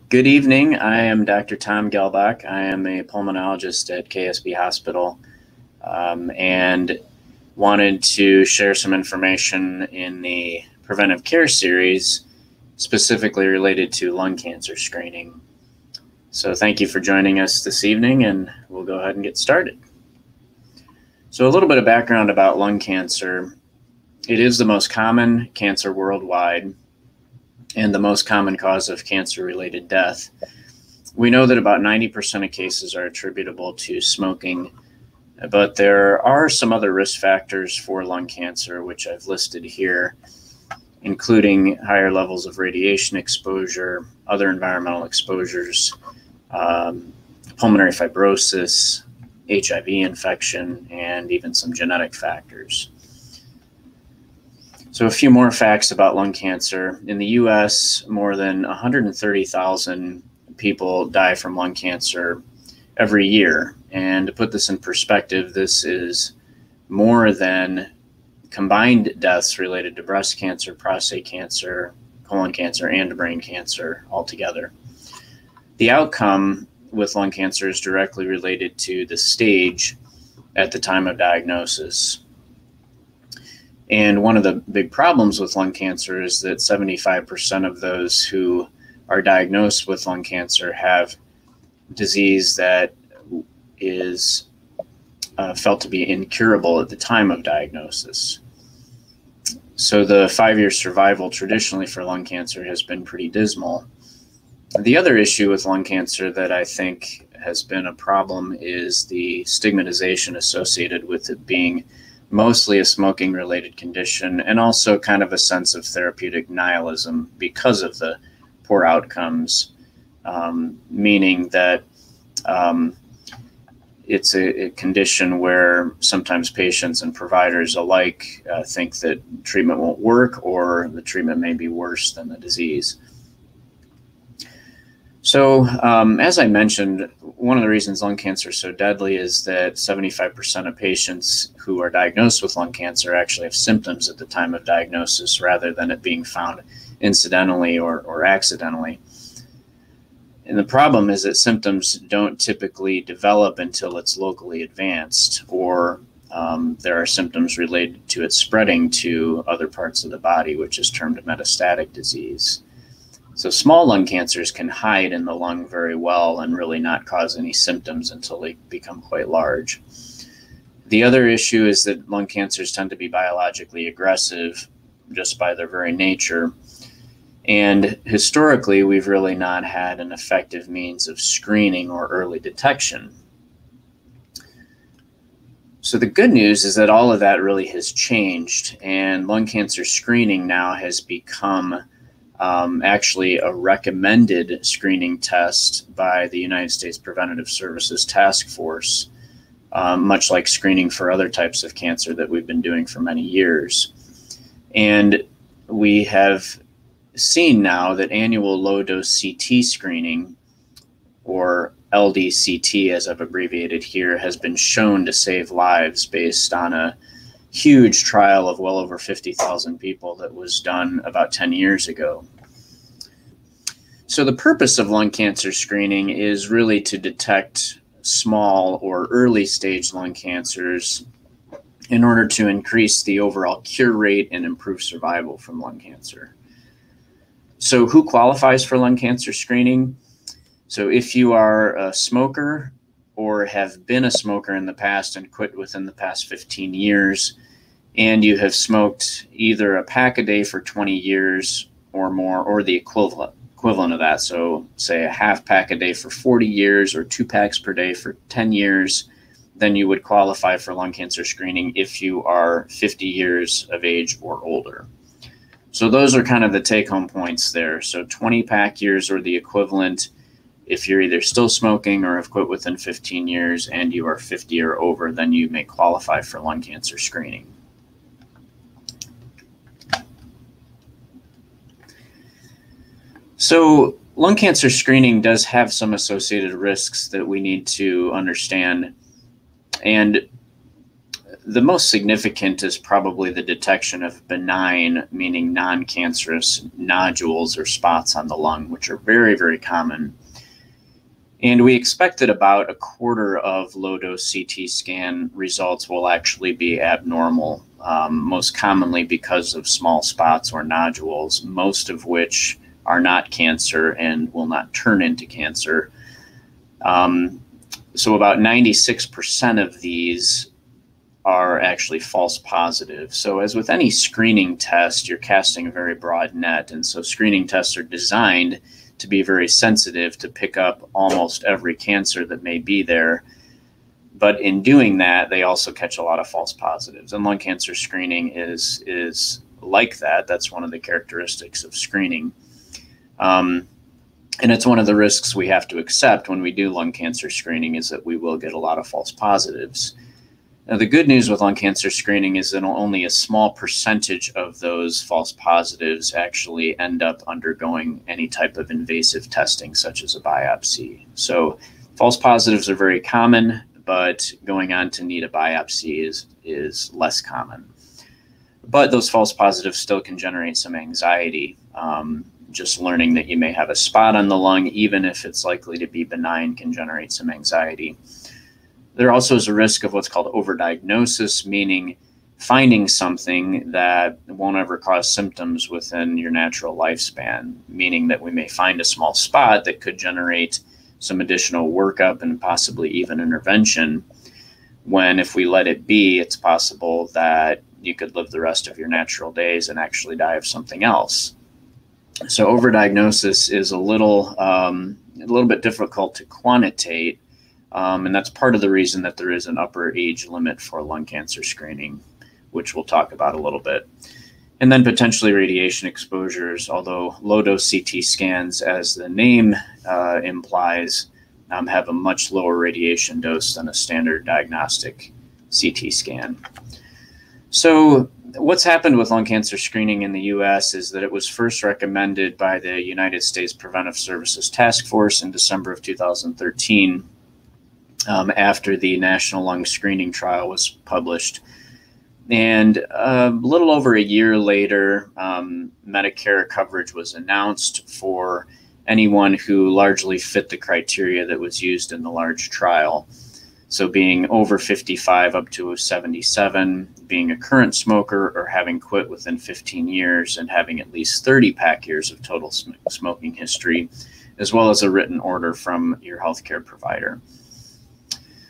Good evening. I am Dr. Tom Gehlbach. I am a pulmonologist at KSB Hospital and wanted to share some information in the preventive care series specifically related to lung cancer screening. So thank you for joining us this evening, and we'll go ahead and get started. So a little bit of background about lung cancer. It is the most common cancer worldwide and the most common cause of cancer-related death. We know that about 90% of cases are attributable to smoking, but there are some other risk factors for lung cancer, which I've listed here, including higher levels of radiation exposure, other environmental exposures, pulmonary fibrosis, HIV infection, and even some genetic factors. So a few more facts about lung cancer. In the US, more than 130,000 people die from lung cancer every year. And to put this in perspective, this is more than combined deaths related to breast cancer, prostate cancer, colon cancer, and brain cancer altogether. The outcome with lung cancer is directly related to the stage at the time of diagnosis. And one of the big problems with lung cancer is that 75% of those who are diagnosed with lung cancer have disease that is felt to be incurable at the time of diagnosis. So the 5-year survival traditionally for lung cancer has been pretty dismal. The other issue with lung cancer that I think has been a problem is the stigmatization associated with it being mostly a smoking-related condition, and also kind of a sense of therapeutic nihilism because of the poor outcomes, meaning that it's a condition where sometimes patients and providers alike think that treatment won't work, or the treatment may be worse than the disease. So as I mentioned, one of the reasons lung cancer is so deadly is that 75% of patients who are diagnosed with lung cancer actually have symptoms at the time of diagnosis rather than it being found incidentally or accidentally. And the problem is that symptoms don't typically develop until it's locally advanced, or there are symptoms related to it spreading to other parts of the body, which is termed metastatic disease. So small lung cancers can hide in the lung very well and really not cause any symptoms until they become quite large. The other issue is that lung cancers tend to be biologically aggressive just by their very nature. And historically, we've really not had an effective means of screening or early detection. So the good news is that all of that really has changed, and lung cancer screening now has become actually a recommended screening test by the United States Preventative Services Task Force, much like screening for other types of cancer that we've been doing for many years. And we have seen now that annual low-dose CT screening, or LDCT as I've abbreviated here, has been shown to save lives based on a huge trial of well over 50,000 people that was done about 10 years ago. So the purpose of lung cancer screening is really to detect small or early stage lung cancers in order to increase the overall cure rate and improve survival from lung cancer. So who qualifies for lung cancer screening? So if you are a smoker or have been a smoker in the past and quit within the past 15 years, and you have smoked either a pack a day for 20 years or more, or the equivalent of that, so say a half pack a day for 40 years or 2 packs per day for 10 years, then you would qualify for lung cancer screening if you are 50 years of age or older. So those are kind of the take-home points there. So 20 pack years or the equivalent if you're either still smoking or have quit within 15 years and you are 50 or over, then you may qualify for lung cancer screening. So lung cancer screening does have some associated risks that we need to understand. And The most significant is probably the detection of benign, meaning non-cancerous nodules or spots on the lung, which are very, very common. And we expect that about a quarter of low-dose CT scan results will actually be abnormal, most commonly because of small spots or nodules, most of which are not cancer and will not turn into cancer. So about 96% of these are actually false positives. So as with any screening test, you're casting a very broad net. And so screening tests are designed to be very sensitive to pick up almost every cancer that may be there. But in doing that, they also catch a lot of false positives. And lung cancer screening is like that. That's one of the characteristics of screening. And it's one of the risks we have to accept when we do lung cancer screening, is that we will get a lot of false positives. Now, the good news with lung cancer screening is that only a small percentage of those false positives actually end up undergoing any type of invasive testing, such as a biopsy. So false positives are very common, but going on to need a biopsy is less common. But those false positives still can generate some anxiety. Just learning that you may have a spot on the lung, even if it's likely to be benign, can generate some anxiety. There also is a risk of what's called overdiagnosis, meaning finding something that won't ever cause symptoms within your natural lifespan, meaning that we may find a small spot that could generate some additional workup and possibly even intervention, when if we let it be, it's possible that you could live the rest of your natural days and actually die of something else. So overdiagnosis is a little bit difficult to quantitate. And that's part of the reason that there is an upper age limit for lung cancer screening, which we'll talk about a little bit. And then potentially radiation exposures, although low-dose CT scans, as the name implies, have a much lower radiation dose than a standard diagnostic CT scan. So what's happened with lung cancer screening in the U.S. is that it was first recommended by the United States Preventive Services Task Force in December of 2013. After the National Lung Screening Trial was published. And a little over a year later, Medicare coverage was announced for anyone who largely fit the criteria that was used in the large trial. So being over 55 up to 77, being a current smoker or having quit within 15 years, and having at least 30 pack years of total smoking history, as well as a written order from your healthcare provider.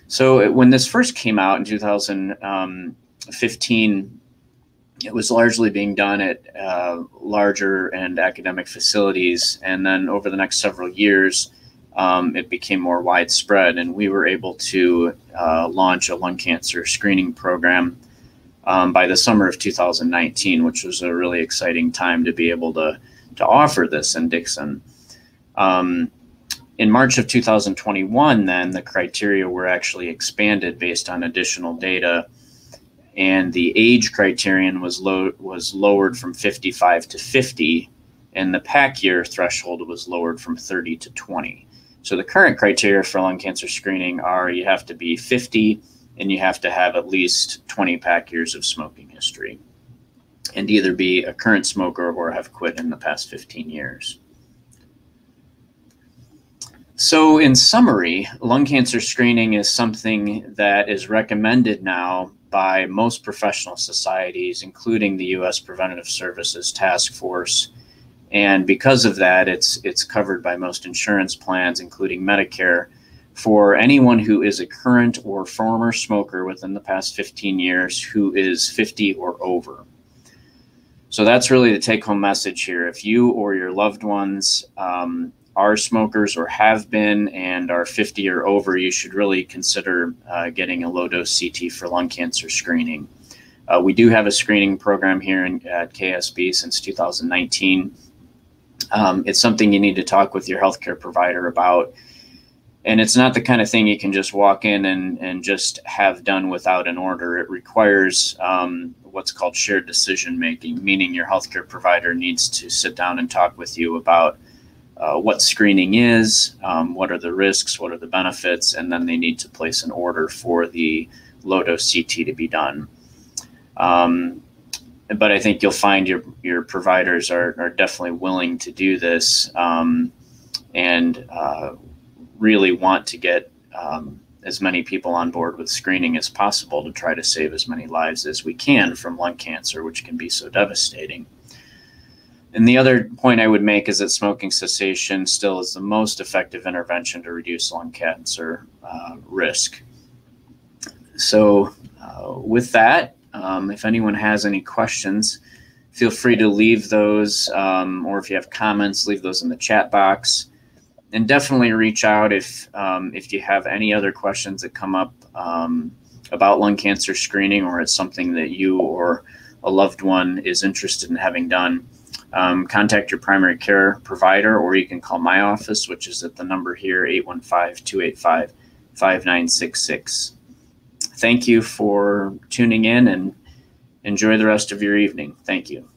So when this first came out in 2015, it was largely being done at larger and academic facilities. And then over the next several years, it became more widespread. And we were able to launch a lung cancer screening program by the summer of 2019, which was a really exciting time to be able to offer this in Dixon. In March of 2021, then, the criteria were actually expanded based on additional data, and the age criterion was lowered from 55 to 50, and the pack year threshold was lowered from 30 to 20. So the current criteria for lung cancer screening are you have to be 50 and you have to have at least 20 pack years of smoking history, and either be a current smoker or have quit in the past 15 years. So in summary, lung cancer screening is something that is recommended now by most professional societies, including the U.S. Preventative Services Task Force. And because of that, it's covered by most insurance plans, including Medicare, for anyone who is a current or former smoker within the past 15 years who is 50 or over. So that's really the take-home message here. If you or your loved ones are smokers or have been and are 50 or over, you should really consider getting a low-dose CT for lung cancer screening. We do have a screening program here at KSB since 2019. It's something you need to talk with your healthcare provider about. And it's not the kind of thing you can just walk in and just have done without an order. It requires what's called shared decision making, meaning your healthcare provider needs to sit down and talk with you about what screening is, what are the risks, what are the benefits, and then they need to place an order for the low-dose CT to be done. But I think you'll find your providers are definitely willing to do this, and really want to get as many people on board with screening as possible to try to save as many lives as we can from lung cancer, which can be so devastating. And the other point I would make is that smoking cessation still is the most effective intervention to reduce lung cancer risk. So with that, if anyone has any questions, feel free to leave those, or if you have comments, leave those in the chat box. And definitely reach out if you have any other questions that come up about lung cancer screening, or it's something that you or a loved one is interested in having done. Contact your primary care provider, or you can call my office, which is at the number here, 815-285-5966. Thank you for tuning in, and enjoy the rest of your evening. Thank you.